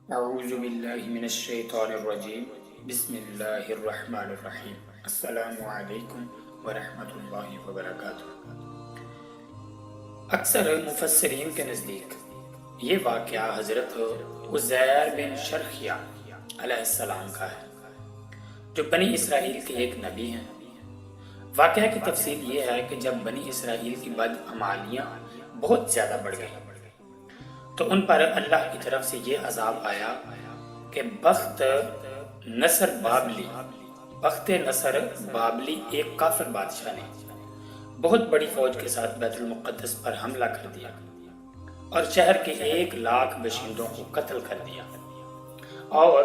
اعوذ باللہ من الشیطان الرجیم بسم اللہ الرحمن الرحیم السلام علیکم ورحمۃ اللہ وبرکاتہ۔ اکثر مفسرین کے نزدیک یہ واقعہ حضرت عزیر بن شرخیہ علیہ السلام کا ہے، جو بنی اسرائیل کے ایک نبی ہیں۔ واقعہ کی تفصیل یہ ہے کہ جب بنی اسرائیل کی بدعمالیاں بہت زیادہ بڑھ گئیں تو ان پر اللہ کی طرف سے یہ عذاب آیا کہ بخت نصر بابلی ایک کافر بادشاہ نے بہت بڑی فوج کے ساتھ بیت المقدس پر حملہ کر دیا اور شہر کے 1,00,000 باشندوں کو قتل کر دیا اور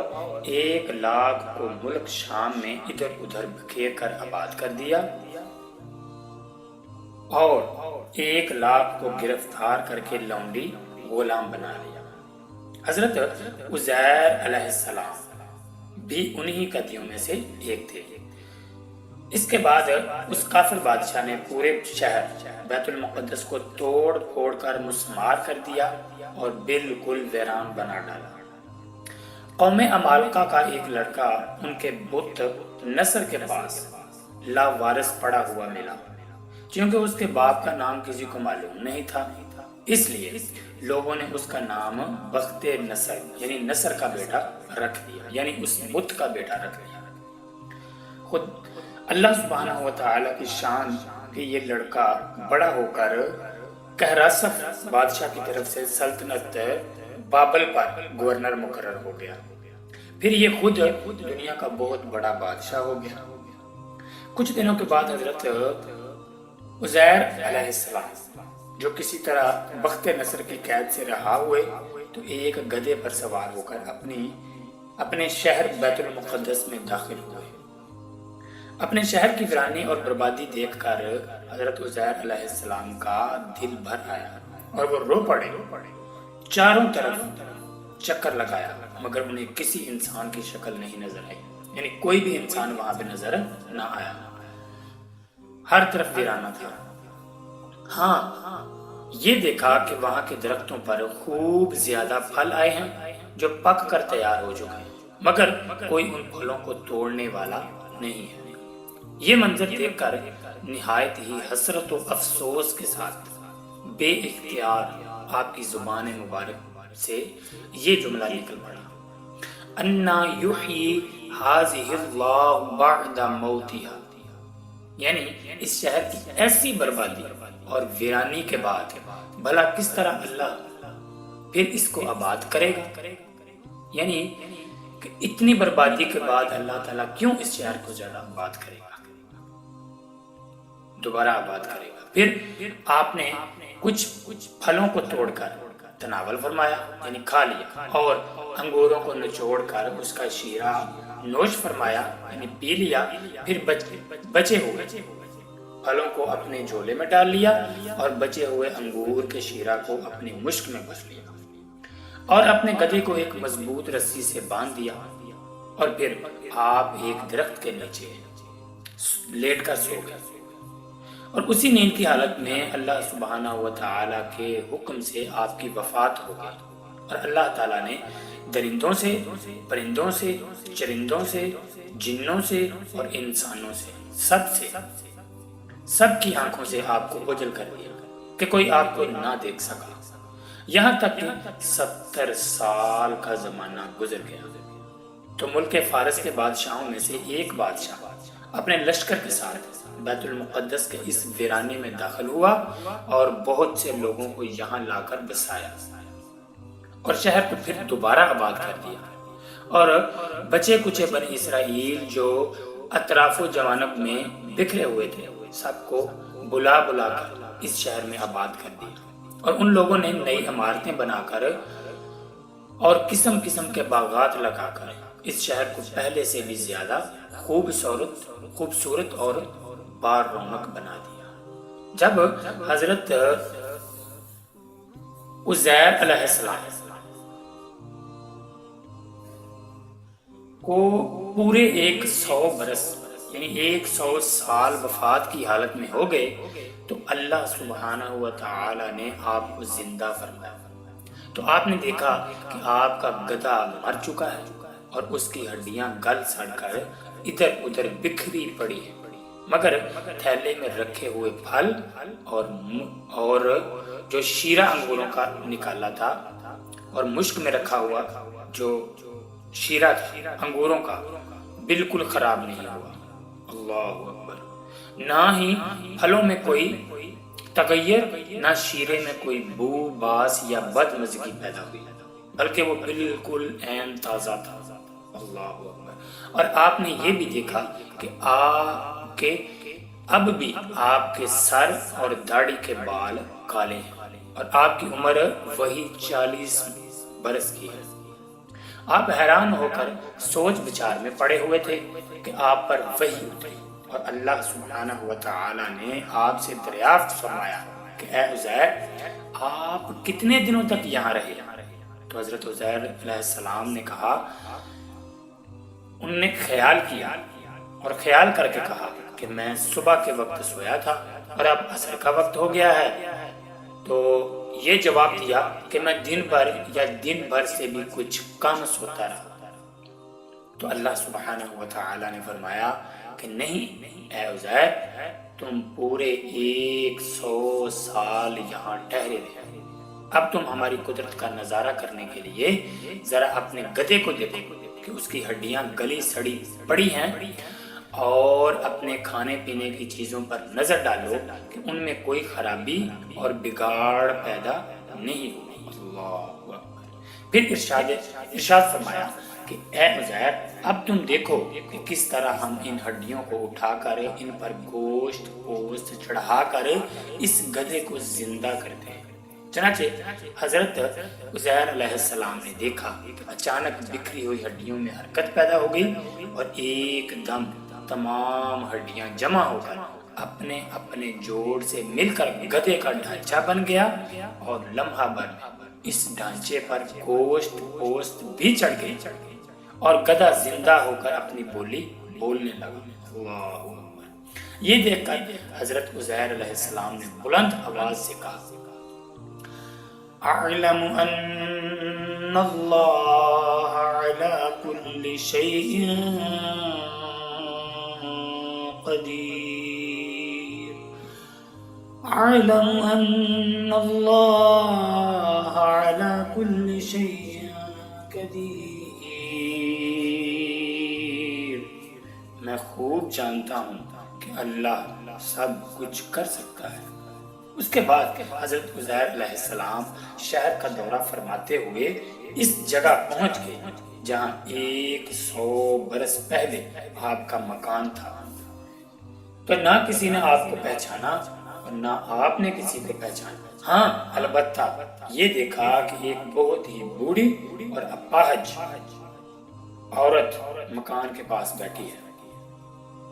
1,00,000 کو ملک شام میں ادھر ادھر بکھیر کر آباد کر دیا اور 1,00,000 کو گرفتار کر کے لونڈی غلام بنا لیا۔ حضرت عزیر علیہ السلام بھی انہی قیدیوں میں سے ایک تھے۔ اس کے بعد اس کافر بادشاہ نے پورے شہر بیت المقدس کو توڑ پھوڑ کر مسمار کر دیا اور بالکل ویران بنا ڈالا۔ قوم عمالقہ کا ایک لڑکا ان کے بت نصر کے پاس لاوارث پڑا ہوا ملا، چونکہ اس کے باپ کا نام کسی کو معلوم نہیں تھا، اس لیے لوگوں نے اس کا نام بخت نصر یعنی نصر کا بیٹا رکھ دیا، یعنی اس بت کا بیٹا رکھ دیا۔ خود اللہ سبحانہ و تعالیٰ کی شان کہ یہ لڑکا بڑا ہو کر قہراسف بادشاہ کی طرف سے سلطنت بابل پر گورنر مقرر ہو گیا، پھر یہ خود دنیا کا بہت بڑا بادشاہ ہو گیا۔ کچھ دنوں کے بعد حضرت عزیر علیہ السلام جو کسی طرح بخت نصر کی قید سے رہا ہوئے تو ایک گدھے پر سوار ہو کر اپنے شہر بیت المقدس میں داخل ہوئے۔ اپنے شہر کی ویرانی اور بربادی دیکھ کر حضرت عزیر علیہ السلام کا دل بھر آیا اور وہ رو پڑے۔ چاروں طرف چکر لگایا مگر انہیں کسی انسان کی شکل نہیں نظر آئی، یعنی کوئی بھی انسان وہاں پہ نظر نہ آیا، ہر طرف ویرانہ تھا۔ ہاں، یہ دیکھا کہ وہاں کے درختوں پر خوب زیادہ پھل آئے ہیں جو پک کر تیار ہو چکے ہیں، مگر کوئی ان پھلوں کو توڑنے والا نہیں ہے۔ یہ منظر دیکھ کر نہایت ہی حسرت و افسوس کے ساتھ بے اختیار آپ کی زبان مبارک سے یہ جملہ نکل پڑا، انا یحیی ھذہ اللہ بعد موتھا، یعنی اس شہر کی ایسی بربادی اور ویرانی کے بعد بھلا کس طرح اللہ پھر اس کو آباد کرے گا، یعنی کہ اتنی بربادی کے بعد اللہ تعالیٰ کیوں اس شہر کو زیادہ آباد کرے گا، دوبارہ آباد کرے گا۔ پھر آپ نے کچھ پھلوں کو توڑ کر تناول فرمایا یعنی کھا لیا، اور انگوروں کو نچوڑ کر اس کا شیرہ نوش فرمایا یعنی پی لیا، پھر بچے ہوئے پھلوں کو اپنے جھولے میں ڈال لیا اور بچے ہوئے انگور کے شیرہ کو اپنی مشک میں گھس لیا اور اپنے گدھے کو ایک مضبوط رسی سے باندھ دیا، اور پھر آپ ایک درخت کے نیچے لیٹ کر سو گئے، اور اسی نیند کی حالت میں اللہ سبحانہ و تعالیٰ کے حکم سے آپ کی وفات ہو گئی، اور اللہ تعالیٰ نے درندوں سے، پرندوں سے، چرندوں سے، جنوں سے اور انسانوں سے سب کی آنکھوں سے آپ کو اوجھل کر دیا کہ کوئی آپ کو نہ دیکھ سکا، یہاں تک کہ 70 سال کا زمانہ گزر گیا تو ملک فارس کے بادشاہوں میں سے ایک بادشاہ اپنے لشکر کے ساتھ بیت المقدس کے اس ویرانے میں داخل ہوا اور بہت سے لوگوں کو یہاں لا کر بسایا اور شہر کو پھر دوبارہ آباد کر دیا، اور بچے کچے بنی اسرائیل جو اطراف و جوانب میں بکھرے ہوئے تھے سب کو بلا کر اس شہر میں آباد کر دیا، اور ان لوگوں نے نئی عمارتیں بنا کر اور قسم قسم کے باغات لگا کر اس شہر کو پہلے سے بھی زیادہ خوبصورت اور بار رونق بنا دیا۔ جب حضرت عزیر علیہ السلام کو پورے 100 برس یعنی 100 سال وفات کی حالت میں ہو گئے تو اللہ سبحانہ و تعالی نے آپ کو زندہ فرمایا، تو آپ نے دیکھا کہ آپ کا گدھا مر چکا ہے اور اس کی ہڈیاں گل سڑ کر ادھر ادھر بکھری پڑی ہیں، مگر تھیلے میں رکھے ہوئے پھل اور جو شیرہ انگوروں کا نکالا تھا اور مشک میں رکھا ہوا جو شیرہ تھا انگوروں کا بالکل خراب نہیں ہوا۔ اللہ اکبر۔ نہ ہی پھلوں میں کوئی تغیر، نہ شیرے میں کوئی بو باس یا بد مزگی پیدا ہوئی، بلکہ وہ بالکل عین تازہ تھا۔ اللہ اکبر۔ اور آپ نے یہ بھی دیکھا کہ اب بھی آپ کے سر اور داڑھی کے بال کالے ہیں اور آپ کی عمر وہی 40 برس کی ہے۔ آپ حیران ہو کر سوچ بچار میں پڑے ہوئے تھے کہ آپ پر وحی اتری اور اللہ سبحانہ و تعالی نے آپ سے دریافت فرمایا کہ اے عزیر، آپ کتنے دنوں تک یہاں رہے؟ تو حضرت عزیر علیہ السلام نے کہا، انہوں نے خیال کیا اور خیال کر کے کہا کہ میں صبح کے وقت سویا تھا اور اب عصر کا وقت ہو گیا ہے۔ تو یہ جواب دیا کہ میں دن بھر سے بھی کچھ کم سوتا رہا۔ تو اللہ سبحانہ و تعالی نے فرمایا کہ نہیں اے عزیر، تم پورے 100 سال یہاں ٹھہرے رہے۔ اب تم ہماری قدرت کا نظارہ کرنے کے لیے ذرا اپنے گدھے کو دیکھو کہ اس کی ہڈیاں گلی سڑی پڑی ہیں، اور اپنے کھانے پینے کی چیزوں پر نظر ڈالو کہ ان میں کوئی خرابی اور بگاڑ پیدا نہیں ہوئی۔ اللہ اکبر۔ پھر ارشاد فرمایا کہ اے عزیر، اب تم دیکھو کہ کس طرح ہم ان ہڈیوں کو اٹھا کر ان پر گوشت چڑھا کر اس گدھے کو زندہ کرتے ہیں۔ چنانچہ حضرت عزیر علیہ السلام نے دیکھا کہ اچانک بکھری ہوئی ہڈیوں میں حرکت پیدا ہو گئی اور ایک دم تمام ہڈیاں جمع ہو کر اپنے اپنے جوڑ سے مل کر گدھے کا ڈھانچہ بن گیا، اور لمحہ بھر اس ڈھانچے پر گوشت بھی چڑھ گئی اور گدھا زندہ ہو کر اپنی بولی بولنے لگا۔ اللہ اکبر۔ یہ دیکھ کر حضرت عزیر علیہ السلام نے بلند آواز سے کہا، اعلم ان اللہ علی کل شیء قدیر، اعلم ان اللہ علی کل شیء قدیر۔ میں خوب جانتا ہوں کہ اللہ سب کچھ کر سکتا ہے۔ اس کے بعد حضرت عزیر علیہ السلام شہر کا دورہ فرماتے ہوئے اس جگہ پہنچ گئے جہاں 100 برس پہلے آپ کا مکان تھا۔ تو نہ کسی نے آپ کو پہچانا اور نہ آپ نے کسی کو پہچانا۔ ہاں، البتہ یہ دیکھا کہ ایک بہت ہی بوڑھی اور اپاہج عورت مکان کے پاس بیٹھی ہے،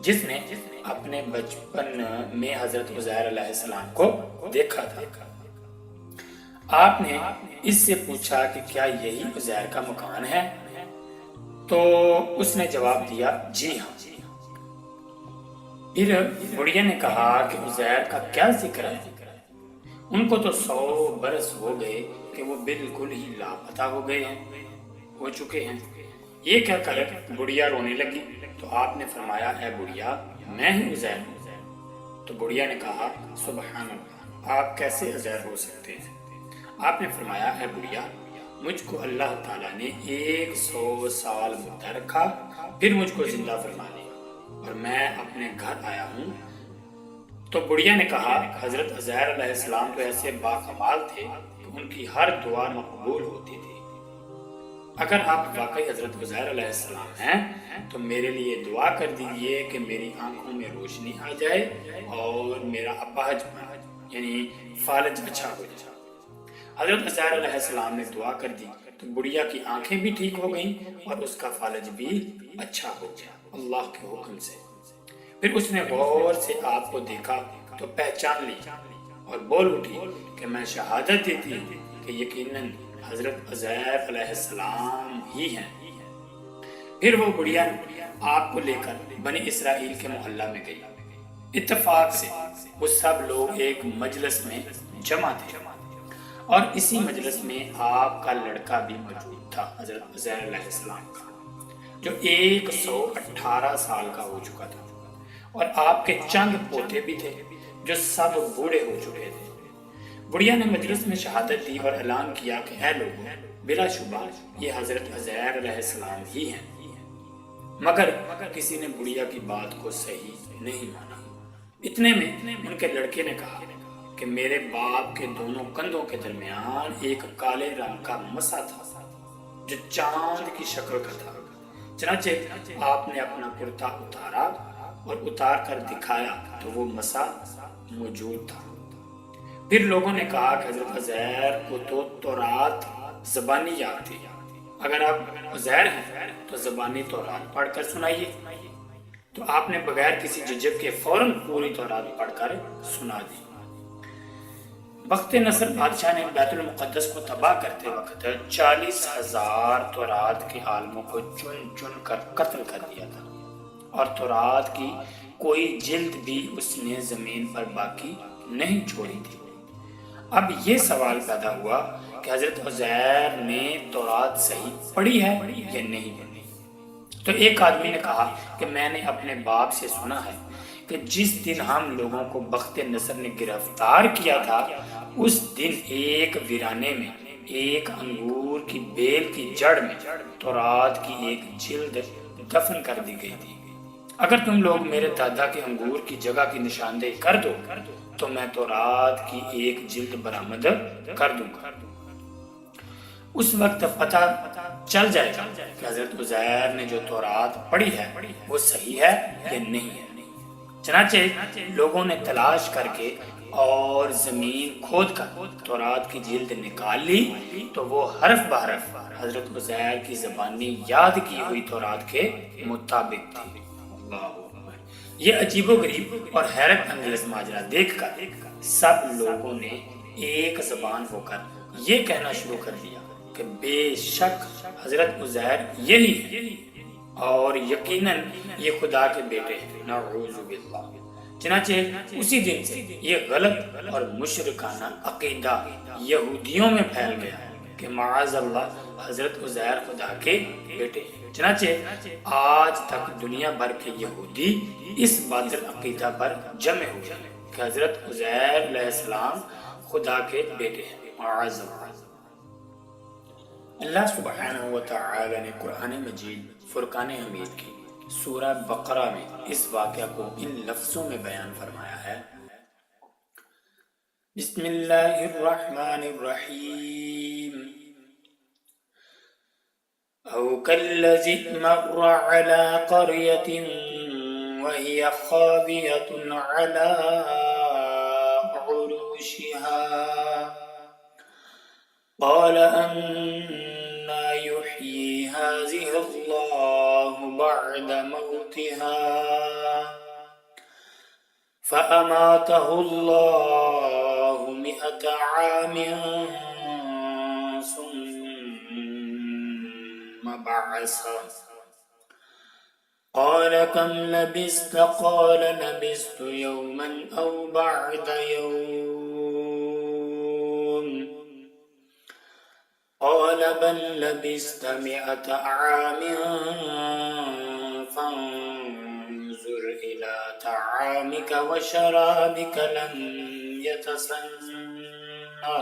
جس نے اپنے بچپن میں حضرت عزیر علیہ السلام کو دیکھا تھا۔ آپ نے اس سے پوچھا کہ کیا یہی عزیر کا مکان ہے؟ تو اس نے جواب دیا، جی ہاں۔ پھر بڑھیا نے کہا کہ عزیر کا کیا ذکر ہے؟ ان کو تو 100 برس ہو گئے کہ وہ بالکل ہی لاپتہ ہو چکے ہیں۔ یہ کہہ کر بڑھیا رونے لگی۔ تو آپ نے فرمایا، اے بڑھیا، میں ہی عزیر ہوں۔ تو بڑھیا نے کہا، سبحان اللہ، آپ کیسے عزیر ہو سکتے ہیں؟ آپ نے فرمایا، اے بڑھیا، مجھ کو اللہ تعالیٰ نے 100 سال مدہ رکھا، پھر مجھ کو زندہ فرما دیا اور میں اپنے گھر آیا ہوں۔ تو بڑھیا نے کہا، حضرت عزیر علیہ السلام تو ایسے باکمال تھے کہ ان کی ہر دعا مقبول ہوتی تھی۔ اگر آپ واقعی حضرت عزیر علیہ السلام ہیں تو میرے لیے دعا کر دیجئے کہ میری آنکھوں میں روشنی آ جائے اور میرا اپاہج یعنی فالج اچھا ہو جائے۔ حضرت عزیر علیہ السلام نے دعا کر دی تو بڑھیا کی آنکھیں بھی ٹھیک ہو گئیں اور اس کا فالج بھی اچھا ہو گیا اللہ کے حکم سے۔ پھر اس نے غور سے آپ کو دیکھا تو پہچان لی اور بول اٹھی کہ میں شہادت دیتی ہوں کہ یقیناً حضرت عزیر علیہ السلام ہی ہیں۔ پھر وہ بڑھیا آپ کو لے کر بنی اسرائیل کے محلہ میں گئی۔ اتفاق سے وہ سب لوگ ایک مجلس میں جمع تھے۔ اور اسی مجلس میں آپ کا لڑکا بھی موجود تھا، حضرت عزیر علیہ السلام کا، جو 118 سال کا ہو چکا تھا، اور آپ کے چند پوتے بھی تھے جو سب بوڑھے ہو چکے تھے۔ بڑھیا نے مجلس میں شہادت دی اور اعلان کیا کہ اے لوگوں، بلا شبہ یہ حضرت عزیر علیہ السلام ہی ہیں۔ مگر کسی نے بڑھیا کی بات کو صحیح نہیں مانا۔ اتنے میں ان کے لڑکے نے کہا کہ میرے باپ کے دونوں کندھوں کے درمیان ایک کالے رنگ کا مسا تھا جو چاند کی شکل کا تھا۔ چنانچہ آپ نے اپنا کرتا اتارا اور اتار کر دکھایا تو وہ مسا موجود تھا۔ پھر لوگوں نے کہا کہ حضرت عزیر کو تو تورات زبانی یاد تھی، اگر آپ عزیر ہیں تو زبانی تورات پڑھ کر سنائیے۔ تو آپ نے بغیر کسی جھجک کے فوراً پوری تورات پڑھ کر سنا دی۔ بخت نصر بادشاہ نے بیت المقدس کو تباہ کرتے وقت 40,000 تورات کے عالموں کو چن چن کر قتل کر دیا تھا، اور تورات کی کوئی جلد بھی اس نے زمین پر باقی نہیں چھوڑی تھی۔ اب یہ سوال پیدا ہوا کہ حضرت عزیر نے تورات صحیح پڑھی ہے یا نہیں پڑھی۔ تو ایک آدمی نے کہا کہ میں نے اپنے باپ سے سنا ہے کہ جس دن ہم لوگوں کو بخت نصر نے گرفتار کیا تھا، اس دن ایک ویرانے میں ایک انگور کی بیل کی جڑ میں تورات کی ایک جلد دفن کر دی گئی تھی۔ اگر تم لوگ میرے دادا کے انگور کی جگہ کی نشاندہی کر دو تو میں تورات کی ایک جلد برآمد کر دوں گا۔ اس وقت پتہ چل جائے گا کہ حضرت عزیر نے جو تورات پڑھی ہے وہ صحیح ہے یا نہیں ہے۔ چنانچہ لوگوں نے تلاش کر کے اور زمین کھود کر تورات کی جلد نکال لی تو وہ حرف بحرف حضرت عزیر کی زبانی یاد کی ہوئی تورات کے مطابق تھی۔ یہ عجیب و غریب اور حیرت انگیز ماجرا دیکھ کر سب لوگوں نے ایک زبان ہو کر یہ کہنا شروع کر دیا کہ بے شک حضرت عزیر یہی ہے، اور یقیناً یہ خدا کے بیٹے ہیں، نعوذ باللہ۔ چنانچہ اسی دن سے یہ غلط اور مشرکانہ عقیدہ یہودیوں میں پھیل گیا کہ معاذ اللہ حضرت عزیر خدا کے بیٹے ہیں۔ چنانچہ آج تک دنیا بھر کے یہودی اس باطل عقیدہ پر جمع ہوئے کہ حضرت عزیر علیہ السلام خدا کے بیٹے ہیں، معاذ اللہ۔ اللہ سبحانہ وتعالی نے قرآن مجید فرقان حمید کی سورہ بقرہ میں اس واقعہ کو ان لفظوں میں بیان فرمایا ہے: بسم اللہ الرحمن الرحیم، او کالذی مر علی قریۃ وہی خاویۃ علی عروشها قال أنا يحيي هذه الله بعد موتها فأماته الله 100 عام ثم بعثه قال كم لبثت قال لبثت يوما أو بعد يوم قال بل لبثت 100 عام فانظر إلى طعامك وشرابك لم يتسنه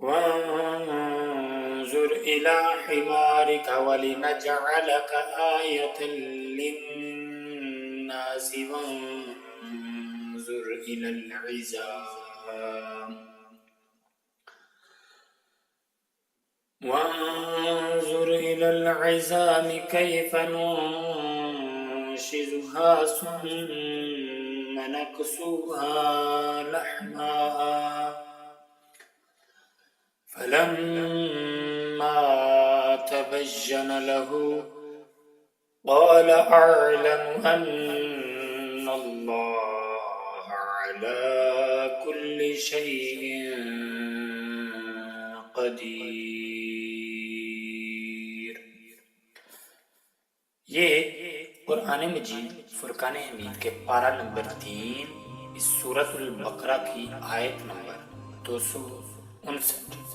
وانظر إلى حمارك ولنجعلك آية للناس وانظر إلى العظام كيف ننشزها ثم نكسوها لحما فلما تبين له قال أعلم أن الله على كل شيء قدیر۔ یہ قرآن مجید فرقان حمید کے پارہ نمبر 3 اس سورۃ البقرہ کی آیت نمبر 259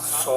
100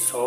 100